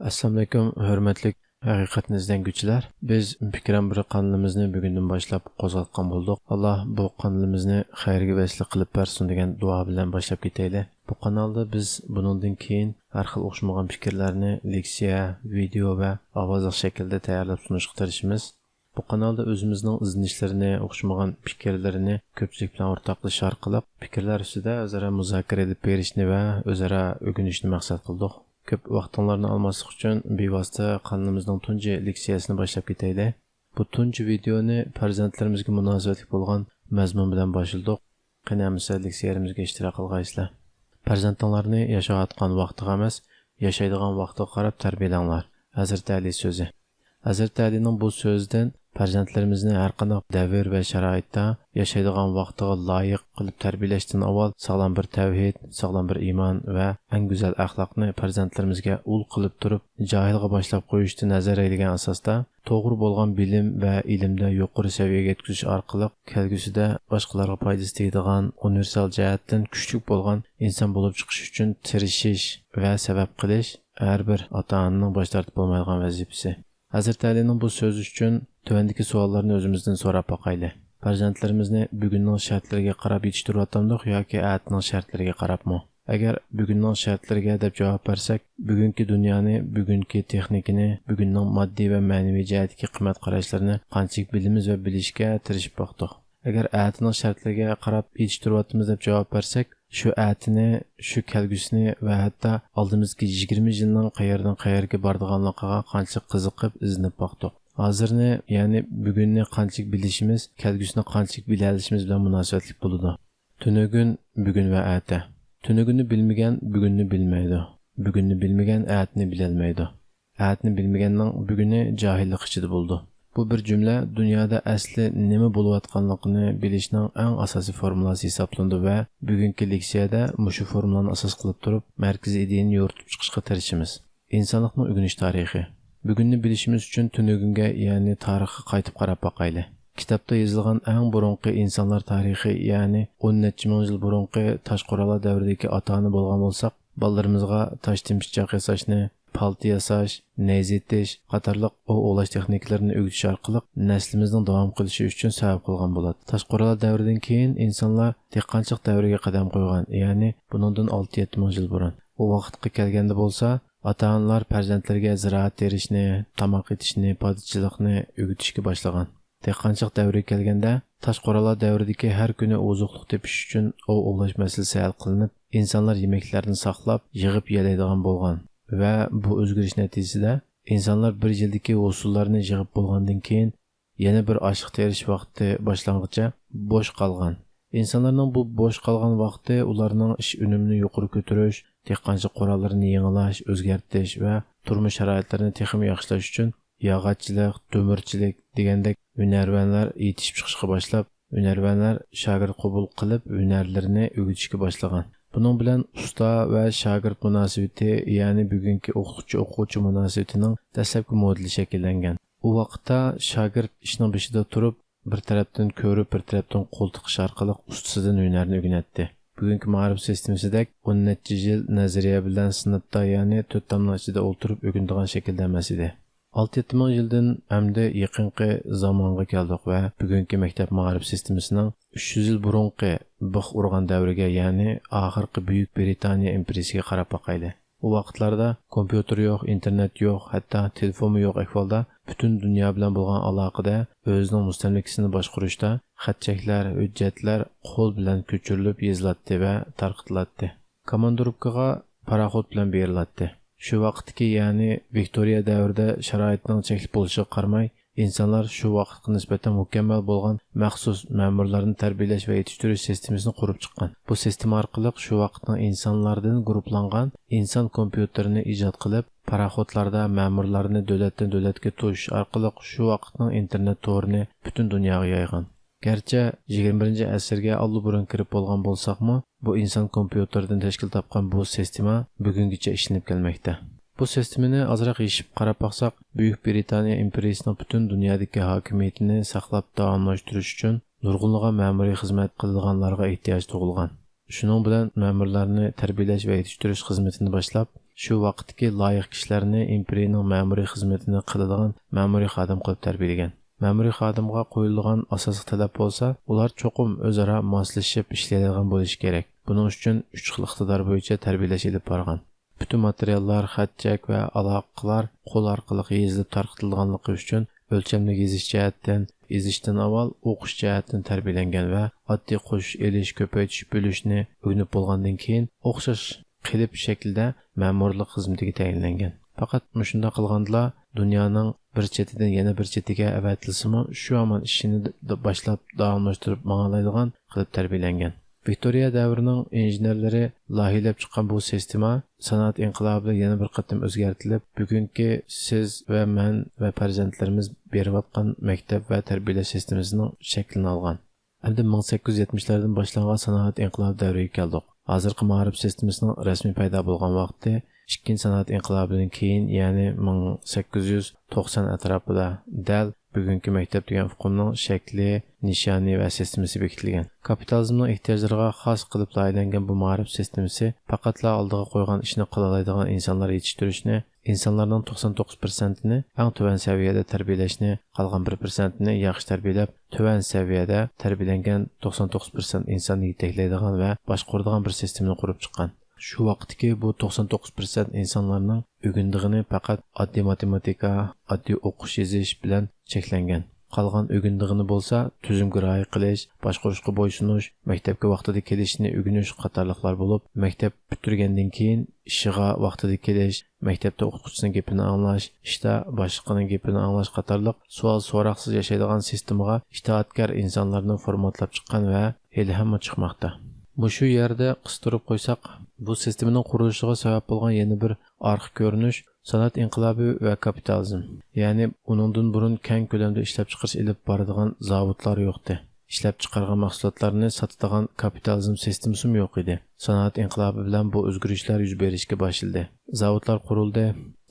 Assalomu alaykum, hurmatli haqiqatni izlanguvchilar. Biz Fikram bir qanalimizni bugundan boshlab qo'zg'atgan bo'ldik. Alloh bu qanalimizni xayrga vasila qilib bersin degan duo bilan boshlab ketaylik. Bu kanalda biz bundan keyin har xil o'xshamagan fikrlarni leksiya, video va ovozli shaklda tayyorlab sunishga tirishamiz. Bu kanalda o'zimizning izlanishlarini, o'xshamagan fikrlarini ko'pchilik bilan o'rtoqlashish orqali fikrlar ustida o'zaro muzokara edib berishni va o'zaro o'rganishni maqsad qildik. Ko'p vaqtlarni olmaslik uchun bevosita kanalımızın tunji leksiyasini boshlab ketaylik. Bu tunji videoni farzandlarimizga munosabatli bo'lgan mazmun bilan boshladik. Qanamisa leksiyarimizga ishtirok qilgaysizlar. Farzandlarni yashayotgan vaqtiga emas, yashaydigan vaqtiga qarab tarbiyalanglar. Hazrat Ali so'zi. Hazrat Alining bu so'zidan farzandlarimizni har qanday davr va sharoitda yashaydigan vaqtiga loyiq qilib tarbiyalashdan avval sog'lom bir tavhid, sog'lom bir iymon va eng go'zal axloqni farzandlarimizga ul qilib turib, jahilga boshlab qo'yishni nazar aylagan asosda to'g'ri bo'lgan bilim va ilmda yuqori saviyaga yetkazish orqali kelgusida boshqalarga foydasi tegadigan universal jihatdan kuchli bo'lgan inson bo'lib chiqish uchun tirishish va sabab qilish har bir ota-onaning bosh tortib bo'lmaydigan vazifasi. Hazrat Alining bu so'zi uchun tuvandagi savollarni o'zimizdan so'rab boqaylik. Farzandlarimizni bugunning shartlariga qarab yetishtiryapmiz yoki atning shartlariga qarabmi? Agar bugunning shartlariga deb javob bersak, bugungi dunyoni, bugungi texnikani, bugunning moddiy va ma'naviy jihatdagi qimmat qarashlarini qanchalik bilamiz va bilishga tirishib boqdik. Agar atning shartlariga qarab yetishtiryapmiz deb javob bersak, shu atini, shu kelgusini va hatto oldimizgi 20 yilning qayerdan qayerga bordiganligiga qanchalik qiziqib izinib boqdik. Hozirni, ya'ni bugunni qanchalik bilishimiz, kelgusini qanchalik bila olishimiz bilan munosabatli bo'ladi. Tunugun, bugun va ata. Tunugunni bilmagan bugunni bilmaydi. Bugunni bilmagan atni bilolmaydi. Atni bilmaganning buguni jahillik ichida bo'ldi. Bu bir jumla dunyoda asli nima bo'layotganligini bilishning eng asosiy formulasi hisoblandi va bugungi leksiyada mushu formulani asos qilib turib, markaziy ideyani yoritib chiqishga tirishamiz. Insonlikning o'rganish tarixi. Bugunni bilishimiz uchun tunugunga, ya'ni tarixga qaytib qarab boqaylik. Kitobda yozilgan eng burunqi insonlar tarixi, ya'ni 10 necha ming yil burunqi Toshqoralar davridagi ota-ona bo'lgan bo'lsak, bolalarimizga tosh timshchoq yasashni, palti yasash, nayza etish qatorliq o'g'lash texnikalarini o'rgatish orqali naslimizning davom qilishi uchun sabab qilgan bo'ladi. Toshqoralar davridan keyin insonlar dehqonchilik davriga qadam qo'ygan, ya'ni bundan 6-7 ming yil burun. U vaqtga kelganda bo'lsa, ota-onalar farzandlariga ziroat terishni, tomoq etishni, podachilikni o'rgatishga boshlagan. Dehqonchilik davriga kelganda, Toshqoralar davridagi har kuni oziqlik tepish uchun ovlash masalasi hal qilinib, insonlar yemeklarni saqlab, yig'ib yelaydigan bo'lgan. Va bu o'zgarish natijasida insonlar bir yildagi hosullarni yig'ib bo'lgandan keyin yana bir oshliq terish vaqti boshlang'icha bo'sh qolgan. İnsanlarning bu bo'sh qolgan vaqti ularning ish unumini yuqori ko'tarish, dehqonchilik qurollarini yangilash, o'zgartirish va turmush sharoitlarini texnik yaxshilash uchun yog'ochchilik, to'mirchilik degandek hunarvanlar yetishib chiqishga boshlab, hunarvanlar shogird qabul qilib, hunarlarini o'rgatishga boshlagan. Bunun bilan usta va shogird munosabati, ya'ni bugungi o'quvchi munosabatining dastlabki modeli shakllangan. U vaqtda shogird ishning beshida turib, bir tarafdan ko'rib, bir tarafdan qo'l tiqish orqali ustasidan hunarni o'rganatdi. Bugungi ma'rif sistemasidek 10 necha yil nazariya bilan sinfda, ya'ni 4 tomon ichida o'tirib o'rganadigan shaklda emas edi. 6-7 ming yildan hamda yaqinqi zamonga keldik va bugungi maktab ma'rif sistemasining 300 yil burunqi bix urgan davriga, ya'ni oxirgi Buyuk Britaniya imperiyasiga qarab boqaylik. U vaqtlarda kompyuter yo'q, internet yo'q, hatto telefon yo'q ahvolda butun dunyo bilan bo'lgan aloqada o'zining mustamlikasini boshqarishda xatchaklar, hujjatlar qo'l bilan ko'chirilib yoziladi va tarqitiladi. Komandorubkaga paraxod bilan beriladi. Shu vaqtdagi, ya'ni Viktoriya davrida sharoitning chekli bo'lishiga qaramay, insonlar shu vaqtga nisbatan mukammal bo'lgan maxsus ma'murlarni tarbiyalash va yetishtirish sistemasini qurib chiqqan. Bu sistema orqali shu vaqtning insonlardan guruhlangan inson kompyuterini ijod qilib, paraxodlarda ma'murlarni davlatdan davlatga to'shish orqali shu vaqtning internet to'rini butun dunyoga yaygan. Garchi 21-asrga allburun kirib bo'lgan bo'lsaqmi, bu inson kompyuteridan tashkil topgan bu sistema bugungacha ishlanib kelmoqda. Bu sistemani azroq yeshib qarab baqsaq, Buyuk Britaniya imperiyasining butun dunyodagi hokimiyatini saqlab davomlashtirish uchun nurg'unlagan ma'muriy xizmat qiladiganlarga ehtiyoj tug'ilgan. Shuning bilan ma'murlarni tarbiyalash va yetishtirish xizmatini boshlab, shu vaqtdagi loyiq kishilarni imperiyaning ma'muriy xizmatini qiladigan ma'muriy xodim qilib tarbiyalagan. Ma'muriy xodimga qo'yilgan asosiy talab bo'lsa, ular cho'qim o'zaro moslashib ishlaydigan bo'lishi kerak. Buning uchun 3 xil iqtidor bo'yicha tarbiyalash olib borgan. Bütün materiallar, xatchak va aloqalar qo'l orqali yezilib tarqatilganligi uchun o'lchamli yezish jihatdan, yezishdan avval o'qish jihatdan tarbiyalangan va oddiy qo'shish, elish, ko'paytish, bo'lishni o'rganib bo'lgandan keyin o'xshash qilib shaklda ma'murlik xizmatiga tayinlangan. Faqat shunday qilganda dunyoning bir chetidan yana bir chetiga avatilsimi, shu hamon ishini boshlab davomlashtirib ma'nolaydigan qilib tarbiyalangan. Viktoriya davrining injenerlari loyihalab chiqqan bu sistema sanoat inqilobi yana bir qatim o'zgartirilib, bugungi siz va men va farzandlarimiz berayotgan maktab va tarbiyalash sistemasining shaklini olgan. Endi 1870lardan boshlangan sanoat inqilobi davriga keldik. Hozirgi ma'rif sistemasining rasmiy paydo bo'lgan vaqti ikkinchi sanoat inqilobidan keyin, ya'ni 1890 atrofida dal bugungi maktab degan hukmning shakli, nishoni va sistemasi bekitilgan. Kapitalizmning ehtiyojlariga xos qilib loyihalangan bu ma'rif sistemasi faqatla oldiga qo'ygan ishni qila oladigan insonlar yetishtirishni, insonlarning 99%ni eng tuvan saviyada tarbiyalashni, qolgan 1%ni yaxshi tarbiyalab, tuvan saviyada tarbiyalangan 99% insonni yetaklaydigan va boshqaradigan bir sistemani qurib chiqqan. Shu vaqtdagi bu 99% insonlarning o'rgandig'ini faqat oddiy matematika, oddiy o'qish yozish bilan cheklangan. Qolgan o'rgandig'ini bo'lsa, tuzumga rioya qilish, boshqarishga bo'ysunish, maktabga vaqtida kelishni o'rganish qatorliqlar bo'lib, maktab bitirgandan keyin ishiga vaqtida kelish, maktabda o'qituvchining gapini anglash, ishda boshqaning gapini anglash qatorliq savol-so'roqsiz yashaydigan sistemaga itoatkor insonlarni formatlab chiqqan va hali hamma chiqmoqda. Mushu yerda qistirib qo'ysak, bu sistemaning qurilishiga sabab bo'lgan yana bir arxa ko'rinish sanoat inqilobi va kapitalizm. Ya'ni uningdan burun keng ko'lamda ishlab chiqarish ilib boradigan zavodlar yo'qdi. Ishlab chiqargan mahsulotlarni sotadigan kapitalizm sistemasi yo'q edi. Sanoat inqilobi bilan bu o'zgarishlar yuz berishga boshladi. Zavodlar qurildi,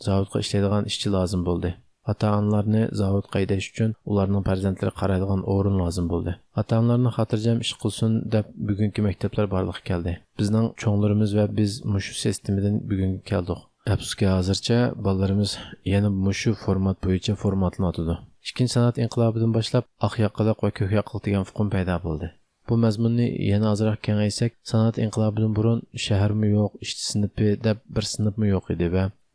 zavodga ishlaydigan ishchi lozim bo'ldi. Ota-onalarni zavod qaydash uchun ularning farzandlari qaraydigan o'rin lozim bo'ldi. Ota-onalarni xotirjam ish qilsin deb bugungi maktablar borliqqa keldi. Bizning cho'nglarimiz va biz mushu sistemadan bugunga keldik. Afsuski hozircha bolalarimiz yana mushu format bo'yicha formatlanadi. Ikkinchi sanoat inqilobidan boshlab oq yoqaliq va ko'k yoqaliq degan hukm paydo bo'ldi. Bu mazmunni yana ozroq kengaysak, sanoat inqilobidan burun shaharmi yo'q, ishchi sinfi deb bir sinfmi yo'q edi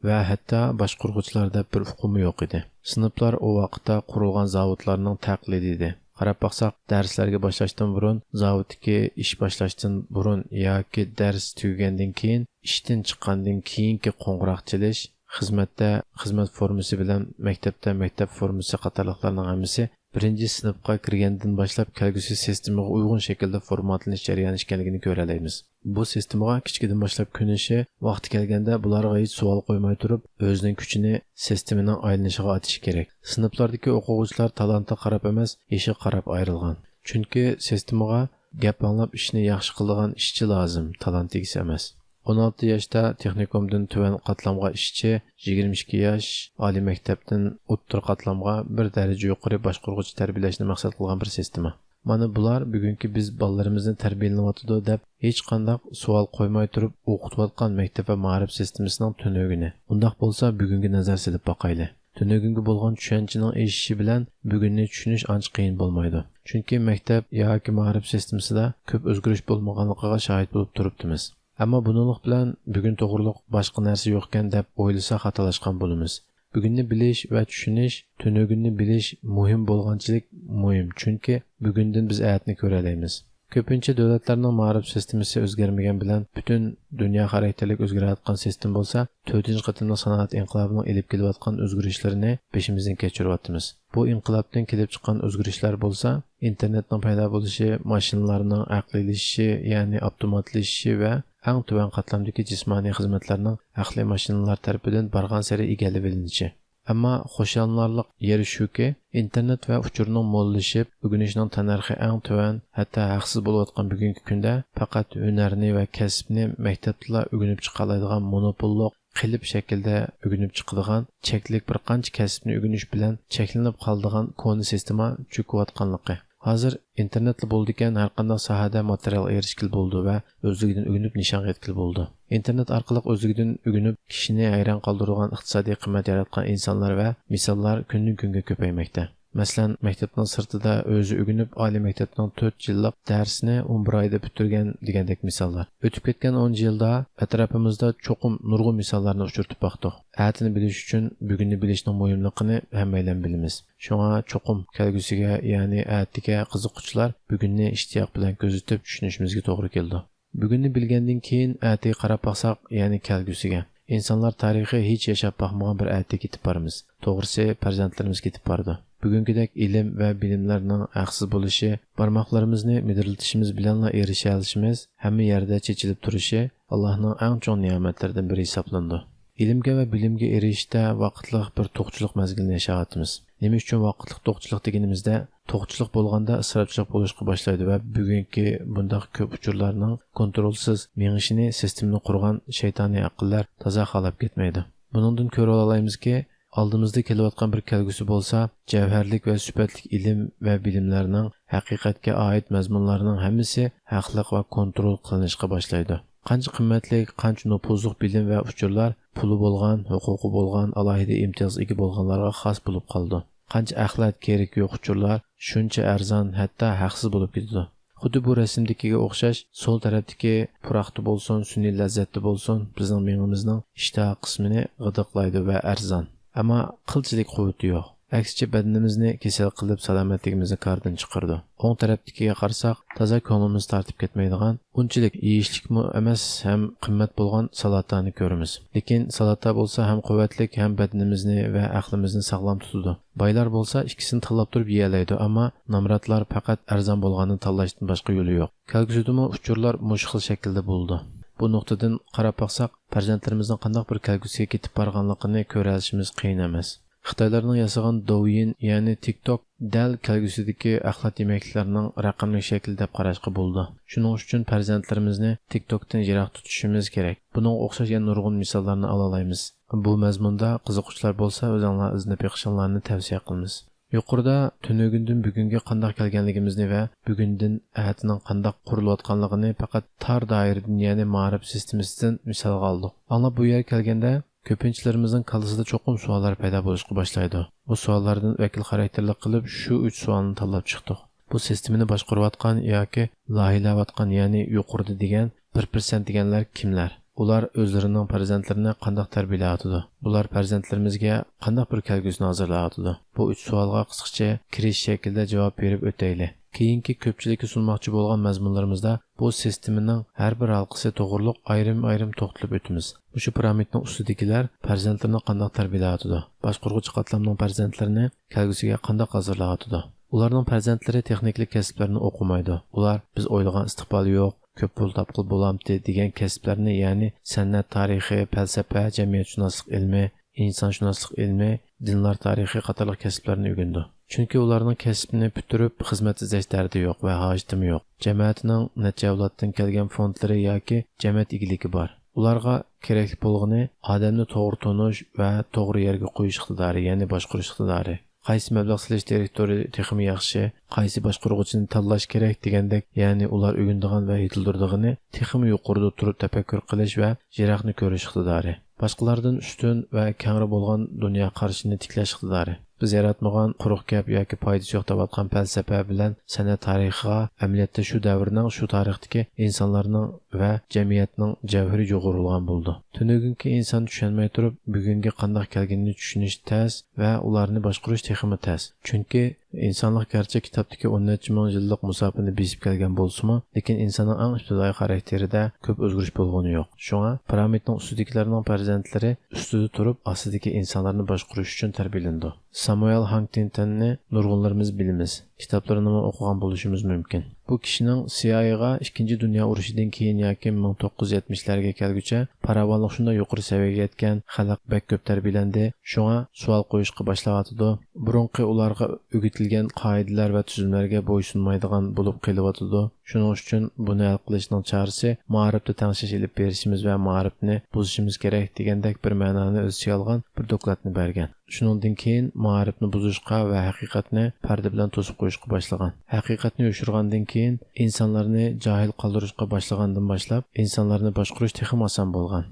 va hatto boshqaruvchilarda bir hukmi yo'q edi. Sinflar o vaqtda qurilgan zavodlarning taqlidi edi. Qarab baqsaq, darslarga boshlashdan burun, zavoddagi ish boshlashdan burun yoki dars tugagandan keyin, ishdan chiqqandan keyingi qo'ng'iroq chalish, xizmatda xizmat formasi bilan maktabda maktab formasi qatorliqlarning hammasi birinchi sinfga kirgandan boshlab kelgusi sistemaga uyg'un shaklda formatlanish jarayoni ekanligini ko'ra olamiz. Bu sistemaga kichkidan boshlab ko'nishi vaqti kelganda bularga hech savol qo'ymay turib, o'zining kuchini sistemaning aylanishiga atish kerak. Sinflardagi o'quvchilar talantga qarab emas, ishi qarab ayrilgan. Chunki sistemaga gap anglab ishni yaxshi qiladigan ishchi lozim, talant egisi emas. 16 yoshda texnikumdan tuvan qatlamga ishchi, 22 yosh oliy maktabdan o'ttir qatlamga bir daraja yuqori boshqaruvchi tarbiyalashni maqsad qilgan bir sistema. Mana bular bugungi biz bolalarimizni tarbiyalayotdi deb hech qanday savol qo'ymay turib o'qitayotgan maktab va ma'rif sistemasining tunugini. Undaq bo'lsa bugungi nazar silib boqayli. Tunugunga bo'lgan tushunchaning eshishi bilan bugunni tushunish ancha qiyin bo'lmaydi. Chunki maktab yoki ma'rif sistemasida ko'p o'zgarish bo'lmaganligiga shohid bo'lib turibdimiz. Ammo buninglik bilan bugun to'g'riliq boshqa narsa yo'qkan deb o'ylasa xatolashgan bo'lamiz. Bugunni bilish va tushunish, tunugunni bilish muhim bo'lganchilik muhim, chunki bugundan biz ayatni ko'ra olamiz. Ko'pincha davlatlarning ma'rif sistemasi o'zgarmagan bilan butun dunyo xarakterlik o'zgarayotgan sistem bo'lsa, 4-qatimli sanoat inqilobining elib kelayotgan o'zgarishlarini beshimizdan kechiryapmiz. Bu inqilobdan kelib chiqqan o'zgarishlar bo'lsa, internetning paydo bo'lishi, mashinalarning aqliylashishi, ya'ni avtomatlashishi va eng tuvan qatlamdagi jismoniy xizmatlarning aqliy mashinalar tarafidan bargan sari egallab olinishi. Ammo xo'shallanarlik yeri shuki, internet va uchurning mo'llashib, o'rganishning tanarxi eng tuvan, hatto haqsiz bo'layotgan bugungi kunda faqat hunarni va kasbni maktabda o'rganib chiqa oladigan monopollik qilib shaklda o'rganib chiqadigan, cheklik bir qancha kasbni o'rganish bilan cheklanib qoladigan koni sistema cho'kayotganligi. Hozir internetli bo'ldi ekan, har qanday sohada material erishkil bo'ldi va o'zligidan o'ginib nishonga yetkil bo'ldi. İnternet orqali o'zligidan o'ginib kishini hayron qoldirgan iqtisodiy qimmat yaratgan insonlar va misollar kundan kunga ko'paymoqda. Masalan, maktabning sirtida o'zi o'ginib, oliy maktabning 4 yillik darsini 11 oyda bitirgan degandek misollar. O'tib ketgan 10 yilda atrofimizda cho'qim nurg'un misollarni uchirtib baqdik. Atini bilish uchun bugunni bilishning muhimligini hammaylar bilamiz. Shunga cho'qim kelgusiga, ya'ni atiga qiziquvchilar bugunni ishtiyoq bilan ko'zitib tushunishimizga to'g'ri keldi. Bugunni bilgandan keyin atiga qarab baqsaq, ya'ni kelgusiga. İnsanlar tarixi hech yashab baxmagan bir atiga ketib boramiz. To'g'risi, farzandlarimiz ketib bordi. Bugünkidek ilim ve bilimlerinin haksız buluşu, parmaklarımızı midiriltişimiz bilenle erişe alışımız, hem yerde çeçilip duruşu Allah'ın en çok nimetlerden biri hesaplandı. İlimge ve bilimge erişte vaqtliq bir to'qchilik mezgilini yaşayatımız. Nima uchun vaqtliq to'qchilik deganimizda, to'qchilik bo'lganda isrofchilik bo'lishga boshlaydi va bugungi bundaq ko'p uchurlarning kontrolsiz mengishini sistemni qurgan shaytoniy aqllar toza xalab ketmaydi. Buningdan ko'ra olamizki, oldimizda kelayotgan bir kelgusi bo'lsa, javharlik va sifatlik ilm va bilimlarning haqiqatga oid mazmunlarining hammasi haqliq va kontrol qilinishga boshlaydi. Qancha qimmatli, qancha nupuzli bilim va uchurlar puli bo'lgan, huquqi bo'lgan, alohida imtiyoz ega bo'lganlarga xos bo'lib qoldi. Qancha axlat kerak yo'q uchurlar shuncha arzon, hatto haqsiz bo'lib ketdi. Xuddi bu rasmdagiga o'xshash, so'l tarafdagi puraxti bo'lsin, sun'iy lazzatli bo'lsin, bizning miyamizning ishtaha qismini g'idiqlaydi va arzon. Ammo qilchilik quvvati yo'q. Aksicha badanimizni kasal qilib salomatligimizni qardan chiqardi. O'ng tarafdagiga qarsak, toza ko'nglimiz tartib ketmaydigan, unchalik yeyishlikmi emas, ham qimmat bo'lgan salatani ko'ramiz. Lekin salata bo'lsa ham quvvatlik, ham badanimizni va aqlimizni sog'lom tutadi. Boylar bo'lsa ikkisini tanlab turib yeyalaydi, ammo nomratlar faqat arzon bo'lganini tanlashdan boshqa yo'li yo'q. Kelgusida uchurlar mushkil shaklda bo'ldi. Bu nuqtadan qarab baqsaq, farzandlarimizning qanday bir kelgusiga ketib borganligini ko'ra olishimiz qiyin emas. Xitoylarning yasagan Douyin, ya'ni TikTok dal kelgusidagi axlat yemeklarning raqamli shaklda qarashga bo'ldi. Shuning uchun farzandlarimizni TikTokdan yiroq tutishimiz kerak. Buning o'xshash yana nurg'un misollarni olaymiz. Bu mazmunda qiziquvchilar bo'lsa, o'zinglar iznib yiqishinglarni tavsiya qilamiz. Yuqorida tunugundan bugunga qanday kelganligimizni va bugundan ahatining qanday qurilayotganligini faqat tor doiradan, ya'ni ma'rif sistemasidan misolga oldik. Ana bu yer kelganda ko'pinchilarimizning qalbisida cho'qim savollar paydo bo'lishga boshlaydi. Bu savollardan vakil xarakterli qilib shu 3 savolni tanlab chiqdik. Bu sistemani boshqarayotgan yoki loyihalayotgan, ya'ni yuqorida degan 1% deganlar kimlar? Ular o'zlarining farzandlarini qanday tarbiyalayotdi? Bular farzandlarimizga qanday bir kelgusini hozirlayotdi? Bu 3 savolga qisqacha kirish shaklida javob berib o'taylik. Keyingi ko'pchilikka sunmoqchi bo'lgan mazmunlarimizda bu sistemaning har bir halqasi to'g'riliq ayrim-ayrim to'xtalib o'tamiz. Shu piramidning ustidagilar farzandlarini qanday tarbiyalayotdi? Boshqaruvchi qatlamning farzandlarini kelgusiga qanday hozirlayotdi? Ularning farzandlari texnik kasblarni o'qimaydi. Ular biz o'ylagan istiqboli yo'q, ko'p pul topqil bo'lamdi degan kasblarni, ya'ni san'at tarixi, falsafa, jamiyatshunoslik ilmi, insonshunoslik ilmi, dinlar tarixi qatorliq kasblarni o'rgandi. Chunki ularning kasbini bitirib xizmat izlash dardi yo'q va hojatimi yo'q. Jamoatning necha avloddan kelgan fondlari yoki jamiyat egiligi bor. Ularga kerakli bo'lgani odamni to'g'ri tonish va to'g'ri yerga qo'yish iqtidori, ya'ni boshqarish iqtidori. Qaysi mablag' silish direktori texmi yaxshi, qaysi boshqaruvchini tanlash kerak degandek, ya'ni ular o'gindigan va yetildirdigini texmi yuqorida turib tafakkur qilish va jiroqni ko'rish iqtidori. Boshqalardan ustun va kengri bo'lgan dunyo qarashini tiklash iqtidori. Biz yaratmagan quruq gap yoki foydasi yo'q deyotgan falsafa bilan san'at tarixiga, amaliyotda shu davrning, shu tarixdagi insonlarning va jamiyatning javhari yo'g'rilgan bo'ldi. Tunugungi inson tushunmay turib, bugunga qanday kelganini tushunish tez va ularni boshqarish texmi tez. Chunki insonlik garchi kitobdagi 10 ming yillik musofirni besib kelgan bo'lsa-mu, lekin insonning eng ibtidoiy xarakterida ko'p o'zgarish bo'lgani yo'q. Shunga piramidning ustidagilarning farzandlari ustida turib, ostidagi insonlarni boshqarish uchun tarbiyalandi. Samuel Huntington'ni nurg'unlarimiz bilamiz. Kitoblarini o'qigan bo'lishimiz mumkin. Bu kishining CIA'ga 2-dunyo urushidan keyin yoki 1970larga kelguncha farovonlik shunday yuqori saviyaga yetgan, xalq bek ko'p tarbiyalandi. Shunga savol qo'yishga boshladi. Burunqi ularga o'rgatilgan qoidalar va tuzumlarga bo'ysunmaydigan bo'lib qelyotdi. Shuning uchun buni hal qilishning chorasi ma'rifni tangshish ilib berishimiz va ma'rifni buzishimiz kerak degandek bir ma'noni o'z ichiga olgan bir dokladni bergan. Shuningdan keyin ma'rifni buzishga va haqiqatni parda bilan to'sib qo'yishga boshlagan. Haqiqatni yoshirgandan keyin insonlarni jahil qoldirishga boshlagandan boshlab insonlarni boshqarish texnik oson bo'lgan.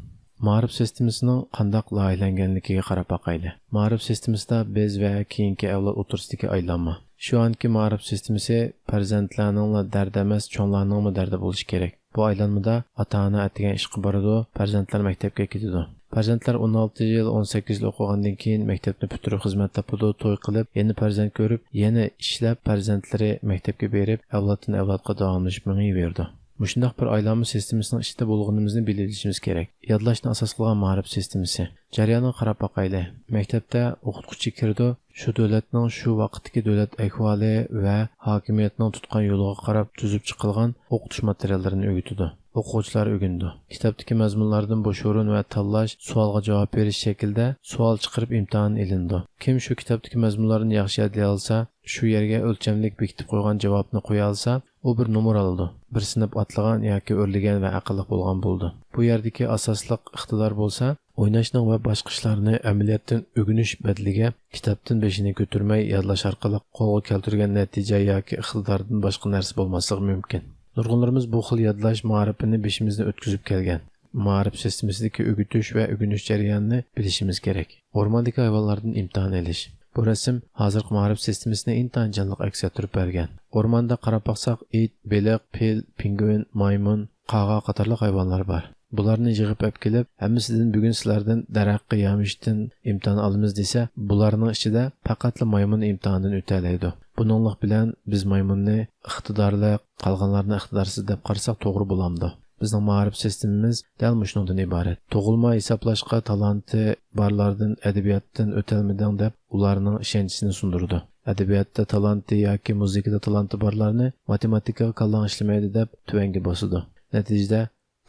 Ma'rif sistemasining qandoq loyihalanganligiga qarab boqayli. Ma'rif sistemasida biz va keyingi avlod o'tirsidagi aylanma. Şu anki ma'rif sistemasi farzandlarning dardi emas, cho'nglarning dardi bo'lishi kerak. Bu aylanmada ota-ona atigan ishga boradi, farzandlar maktabga ketadi. Farzandlar 16 yil, 18 yil o'qigandan keyin maktabni bitirib xizmat topadi, to'y qilib, yana farzand ko'rib, yana ishlab farzandlari maktabga berib, avloddan avlodga davomlashib mengayverdi. Mushundaq bir aylanma sistemasining ichida bo'lganimizni bilishimiz kerak. Yodlashni asos qilgan ma'rif sistemasi. Jarayonni qarab boqayli. Maktabda o'qituvchi kirdi, shu davlatning shu vaqtdagi davlat ahvoli va hokimiyatning tutgan yo'liga qarab tuzib chiqilgan o'qitish materiallarini o'rgatdi. O'quvchilar o'rgandi. Kitobdagi mazmunlardan bo'sh o'rin va tanlash, savolga javob berish shaklida savol chiqarib imtihon ilindi. Kim shu kitobdagi mazmunlarni yaxshi yodlay olsa, shu yerga o'lchamlik bekitib qo'ygan javobni qo'ya olsa, u bir numar oldi. Bir sinf atlagan yoki o'rlagan va aqlli bo'lgan bo'ldi. Bu yerdagi asosliq iqtidor bo'lsa, o'ynashning va boshqa ishlarni amaliyotdan o'rganish badliga kitobdan beshini ko'tarmay yodlash orqali qo'lga keltirgan natija yoki iqtidordan boshqa narsa bo'lmasligi mumkin. Nurg'unlarimiz bu xil yodlash ma'rifini beshimizni o'tkazib kelgan. Ma'rif sistemasidagi o'rgatish va o'rganish jarayonini bilishimiz kerak. O'rmondagi hayvonlardan imtihon olish. Bu rasm hozirgi ma'rif sistemasini intayin jonliq aks ettirib bergan. O'rmonda qarab baqsaq, it, beliq, fil, pingvin, maymun, qağa qatorli hayvonlar bor. Bularni yig'ib olib kelib, hammasidan bugun sizlardan daraxtga yamishdan imtihon olamiz desa, bularning ichida faqatla maymun imtihondan o'talaydi. Buninglik bilan biz maymunni iqtidorli, qolganlarni iqtidorsiz deb qarasak to'g'ri bo'lamdi. Bizning ma'rif sistemimiz dal shundan iborat. Tug'ilma hisoblashga talanti barlardan adabiyotdan o'talmadan deb ularning ishonchisini sundurdi. Adabiyotda talanti yoki muzikada talanti barlarni matematikaga kallang ishlamaydi deb tuvanga bosadi. Natijada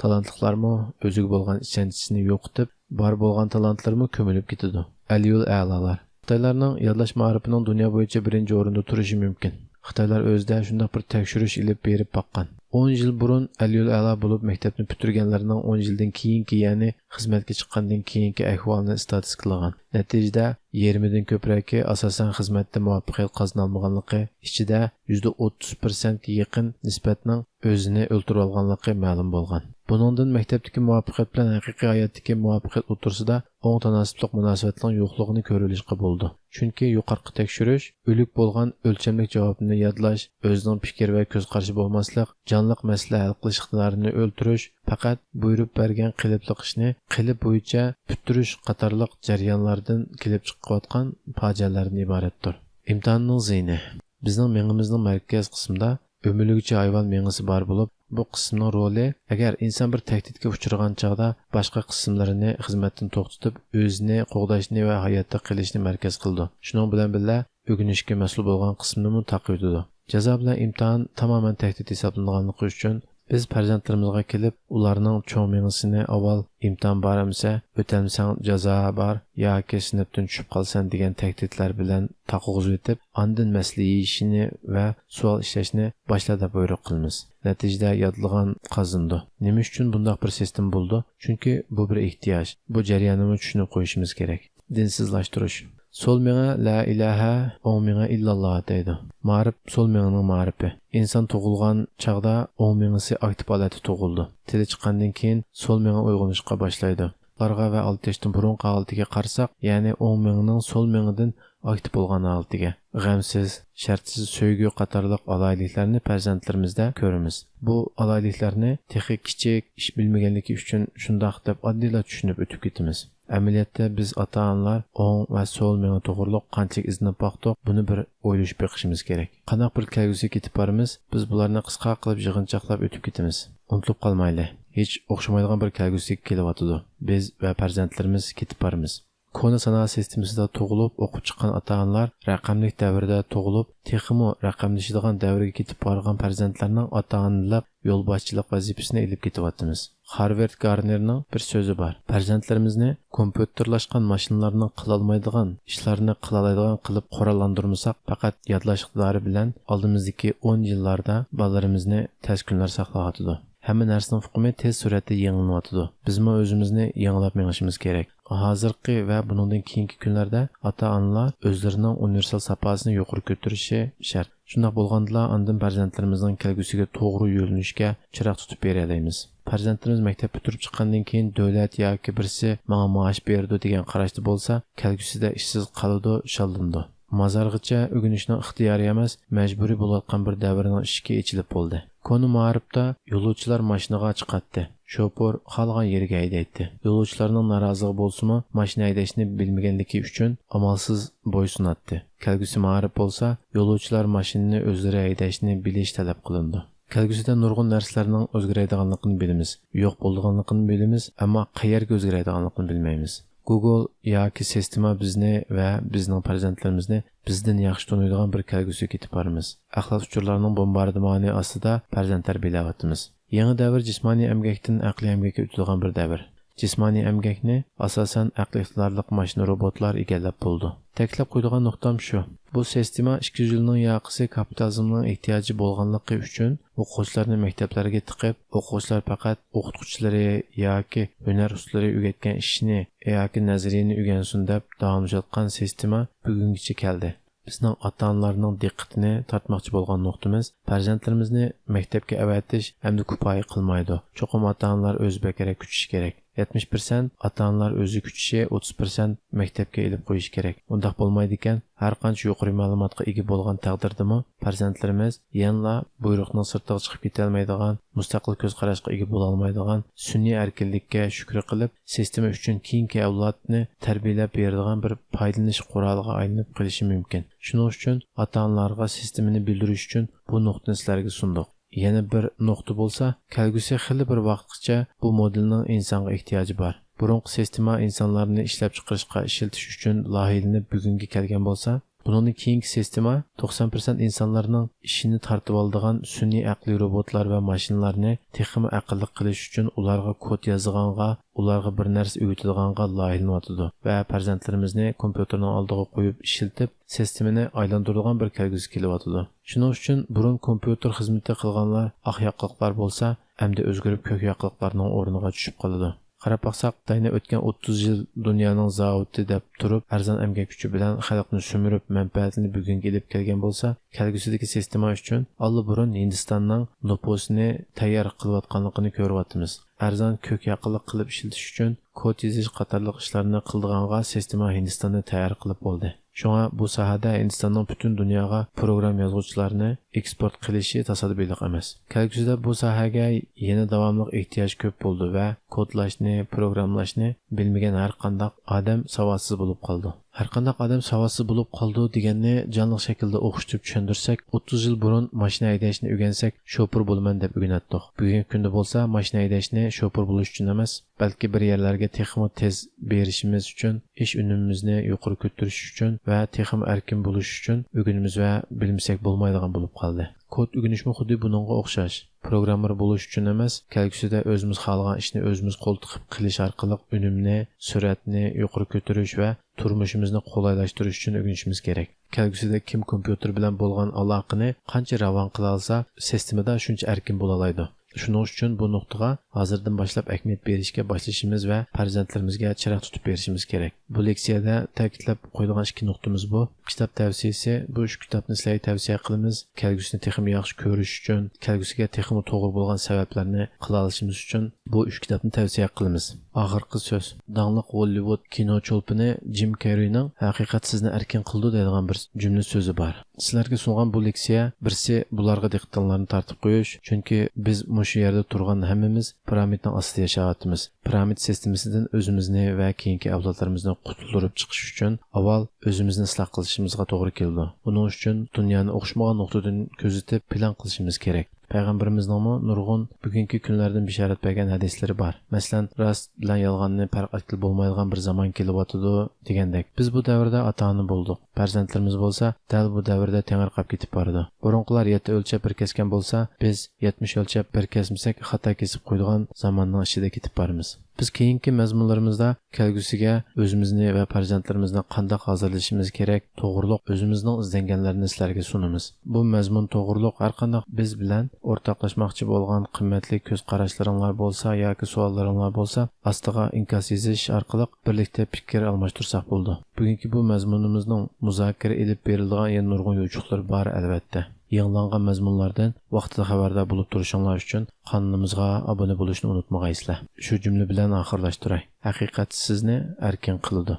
talantliqlarmi o'ziga bo'lgan ishonchisini yo'qotib, bor bo'lgan talantlarmi ko'milib ketadi. Aliyul a'lolar. Xitoylarning yodlash ma'rifining dunyo bo'yicha birinchi o'rinda turishi mumkin. Xitoylar o'zida shunday bir tekshirish ilib berib baqqan. 10 yil burun Aliyul a'lo bo'lib maktabni bitirganlarning 10 yildan keyingi, ya'ni xizmatga chiqqandan keyingi ahvolini statistikalangan. Natijada 20 dan ko'proqi asosan xizmatda muvaffaqiyat qozona olmaganligi, ichida %30% yaqin nisbatning o'zini o'ltirib olganligi ma'lum bo'lgan. Buningdan maktabdagi muvaffaqiyat bilan haqiqiy hayotdagi muvaffaqiyat o'tirsida o'ng tanosibliq munosabatning yo'qligini ko'rilishga bo'ldi. Chunki yuqorqi tekshirish, o'lik bo'lgan o'lchamlik javobni yodlash, o'zining fikr va ko'z qarashi bo'lmaslik, jonliq masala hal qilish iqtidorini o'ltirish, faqat buyurib bergan qiliblik ishni qilib bo'yicha bitirish qatorliq jarayonlardan kelib chiqayotgan fojialardan iboratdir. Imtihonning ziyni. Bizning mengimizning markaz qismida o'miluvchi hayvon mengisi bor bo'lib, bu qismning roli agar inson bir tahdidga uchragan chog'da boshqa qismlarini xizmatdan to'xtatib, o'zini qo'g'dashni va hayotda qilishni markaz qildi. Shuning bilan birga o'rganishga mas'ul bo'lgan qismni taqib etdi. Jazo bilan imtihon tamoman tahdid hisoblanganligi uchun biz farzandlarimizga kelib, ularning cho'ng mengisini avval imtihon bormasa, o'tolmasang jazo bor yoki sinfdan tushib qolsan degan tahdidlar bilan taqog'uz etib, ondan masala yeyishini va savol ishlashni boshla deb buyruq qilamiz. Natijada yodlagan qozindi. Nima uchun bunday bir sistem bo'ldi? Chunki bu bir ehtiyoj. Bu jarayonni tushunib qo'yishimiz kerak. Dinsizlashtirish. Sol menga la ilaha, o'ng menga illalloh deydi. Ma'rif sol menganing ma'rifi. İnsan tug'ilgan chaqda o'ng mengisi aktiv holatda tug'ildi. Tili chiqqandan keyin sol menga uyg'onishga boshlaydi. Ularga va 6 yoshdan burungi holatiga qarasak, ya'ni o'ng mengining sol mengidan aktiv bo'lgan holatiga, g'amsiz, shartsiz sevgi qatorliq alayliklarni farzandlarimizda ko'ramiz. Bu alayliklarni texnik kichik ish bilmaganligi uchun shundoq deb oddiyla tushunib o'tib ketamiz. Amaliyotda biz ota-onalar o'ng va so'l menga to'g'riliq qanchalik iznib boqdik, buni bir o'ylashib beqishimiz kerak. Qanday bir kelgusiga ketib boramiz, biz bularni qisqa qilib yig'inchoqlab o'tib ketamiz. Unutilib qolmayli. Hech o'xshamaydigan bir kelgusiga kelyapti. Biz va farzandlarimiz ketib boramiz. Kona sanoat sistemasida tug'ilib, o'qib chiqqan ota-onalar raqamli davrda tug'ilib, texmo raqamlashadigan davrga ketib borgan farzandlarning ota-onalik yo'lboshchilik vazifasini ilib ketyapmiz. Harvard Garnerning bir so'zi bor. Farzandlarimizni kompyuterlashgan mashinalarning qilolmaydigan ishlarni qilaoladigan qilib qurollantirmasak, faqat yodlash iqtidori bilan oldimizdagi 10 yillarda bolalarimizni taskunlar saqlayotidi. Hamma narsaning hukmi tez suratda yangilanadi. Bizmi o'zimizni yangilab mengishimiz kerak. Hozirgi va buningdan keyingi kunlarda ota-onalar o'zlarining universal sapasini yuqori ko'tarishi shart. Shunday bo'lganda andin farzandlarimizning kelgusiga to'g'ri yo'linishga chiroq tutib beraylik. Farzandlarimiz maktab bitirib chiqqandan keyin davlat yoki birisi menga maosh berdi degan qarashda bo'lsa, kelgusida ishsiz qoladi, shalindi. Mazarg'icha o'ginishning ixtiyoriy emas, majburiy bo'layotgan bir davrning ishga echilib bo'ldi. Konu ma'rifda yo'lovchilar mashinaga chiqatdi. Shoför xalqan yeriga haydaydi. Yo'lovchilarning noroziligi bo'lsa-mu, mashina haydashni bilmaganligi uchun amalsiz bo'ysunatdi. Kelgusi ma'rif bo'lsa, yo'lovchilar mashinani o'zlari haydashni bilish talab qilindi. Kelgusida nurg'un narsalarning o'zgaradiganligini bilamiz. Yo'q bo'lganligini bilamiz, ammo qayerga o'zgaradiganligini bilmaymiz. Google yoki sistema bizni va bizning farzandlarimizni bizdan yaxshi taniydigan bir kelgusiga ketib boramiz. Axlat uchurlarining bombardimoni ostida farzand tarbiyalayapmiz. Yangi davr jismoniy emgakdan aqliy emgakka o'tilgan bir davr. Jismoniy emgakni asosan aqliy iqtidorli mashina robotlar egallab bo'ldi. Ta'kidlab qo'ydigan nuqtam shu. Bu sistema 200 yilning yoqisi kapitalizmning ehtiyoji bo'lganligi uchun o'quvchilarni maktablarga tiqib, o'quvchilar faqat o'qituvchilari yoki hunar ustalari o'rgatgan ishni yoki nazariyani o'rgansin deb davomlashayotgan sistema bugungacha keldi. Bizning ota-onalarning diqqatini tortmoqchi bo'lgan nuqtamiz farzandlarimizni maktabga avatish hamda kifoya qilmaydi. Cho'qim ota-onalar o'z bekerak kutish kerak. 70% ota-onalar o'zi kutishi, 30% maktabga ilib qo'yish kerak. Undaq bo'lmaydi ekan, har qancha yuqori ma'lumotga ega bo'lgan taqdirdami, farzandlarimiz yanla buyruqning sirtiga chiqib keta olmaydigan, mustaqil ko'z qarashga ega bo'la olmaydigan, sun'iy erkinlikka shukr qilib, sistema uchun keyingi avlodni tarbiyalab beradigan bir foydalanish quroliga aylanib qolishi mumkin. Shuning uchun ota-onalarga sistemani bildirish uchun bu nuqtani sizlarga sundik. Yana bir nuqta bo'lsa, kelgusi xili bir vaqtgacha bu modelning insonga ehtiyoji bor. Burungi sistema insonlarni ishlab chiqarishga ishiltish uchun loyihalanib bugunga kelgan bo'lsa, buningdan keyingi sistema 90% insonlarning ishini tortib oladigan sun'iy aqliy robotlar va mashinalarni texnik aqlli qilish uchun ularga kod yozganga, ularga bir narsa o'rgatilganga loyihalanadi va farzandlarimizni kompyuterning oldiga qo'yib ishiltib, sistemani aylantiradigan bir kelgusi kelyapti. Shuning uchun burun kompyuter xizmati qilganlar oqyoqliqlar bo'lsa, endi o'zgarib ko'kyoqliqlarning o'rniga tushib qoladi. Qarab baqsaq, Xitoyni o'tgan 30 yil dunyoning zavodi deb turib, arzon emgak kuchi bilan xalqni sumirib, manfaatini bugunga elib kelgan bo'lsa, kelgusidagi sistema uchun allburun Hindistonning nupusini tayyor qilayotganligini ko'ryapmiz. Arzon ko'k yaqinlik qilib ishlatish uchun kod yozish qatorliq ishlarni qildiganga sistema Hindistonni tayyor qilib bo'ldi. Shunga bu sohada Hindistonning butun dunyoga program yozuvchilarini eksport qilishi tasodifiylik emas. Kelgusida bu sohaga yana davomli ehtiyoj ko'p bo'ldi va kodlashni, programlashni bilmagan har qanday odam savodsiz bo'lib qoldi. Har qanday odam savodsiz bo'lib qoldi deganni jonli shaklda o'qishtirib tushundirsak, 30 yil burun mashina haydashni o'rgansak, shoför bo'laman deb o'rganatdik. Bugungi kunda bo'lsa, mashina haydashni shoför bo'lish uchun emas, balki bir yerlarga texnik tez berishimiz uchun, ish unumimizni yuqori ko'tarish uchun va texnik erkin bo'lish uchun o'rganimiz va bilmasak bo'lmaydigan bo'lib qoldi. Kod o'rganishmi xuddi buningga o'xshash. Programmer bo'lish uchun emas, kelgusida o'zimiz xohlagan ishni o'zimiz qo'l tiqib qilish orqali unumni, sur'atni yuqori ko'tarish va turmushimizni qo'laylashtirish uchun o'rganishimiz kerak. Kelgusida kim kompyuter bilan bo'lgan aloqani qancha ravon qila olsa, sistemada shuncha erkin bo'la oladi. Shuning uchun bu nuqtaga hozirdan boshlab ahamiyat berishga boshlashimiz va farzandlarimizga chiroq tutib berishimiz kerak. Bu leksiyada ta'kidlab qo'yilgan ikki nuqtamiz bu. Kitob tavsiyasi, bu uch kitobni sizlarga tavsiya qilamiz. Kelgusini texnik yaxshi ko'rish uchun, kelgusiga texnik to'g'ri bo'lgan sabablarni qila olishimiz uchun bu uch kitobni tavsiya qilamiz. Oxirgi so'z. Dangliq Hollywood kino cho'lpini Jim Carreyning haqiqat sizni erkin qildi degan bir jumla so'zi bor. Sizlarga sungan bu leksiya birsi bularga diqqatlarni tortib qo'yish, chunki biz shu yerda turgan hammamiz piramidning ostida yashayapmiz. Piramid sistemasidan o'zimizni va keyingi avlodlarimizni qutultirib chiqish uchun avval o'zimizni isloh qilishimizga to'g'ri keldi. Buning uchun dunyoni o'xshamagan nuqtadan ko'zitib plan qilishimiz kerak. payg'ambarimizning nurg'un bugungi kunlardan bishorat bergan hadislari bor. Masalan, rost bilan yolg'onni farq qilib bo'lmaydigan bir zamon kelyotidi degandek. Biz bu davrda ota-ona bo'ldik. Farzandlarimiz bo'lsa, dal bu davrda tengirqab ketib bordi. Burunqilar 7 o'lchab bir kesgan bo'lsa, biz 70 o'lchab bir kesmasak xato kesib qo'ydigan zamonning ichida ketib boramiz. Biz keyingi mazmunlarimizda kelgusiga o'zimizni va farzandlarimizni qanday hozirlashimiz kerak, to'g'riliq o'zimizning izlanganlarini sizlarga sunamiz. Bu mazmun to'g'riliq har qanday biz bilan o'rtoqlashmoqchi bo'lgan qimmatli ko'z qarashlaringlar bo'lsa yoki savollaringlar bo'lsa, ostiga inkos yozish orqali birlikda fikr almashtirsak bo'ldi. Bugungi bu mazmunimizning muzokara elib beriladigan nurg'un yo'chuqlar bor albatta. Yangilangan mazmunlardan vaqtida xabardor bo'lib turishinglar uchun kanalımızga abone bo'lishni unutmag'aysizlar. Shu jumla bilan oxirlashtiray. Haqiqat sizni erkin qiladi.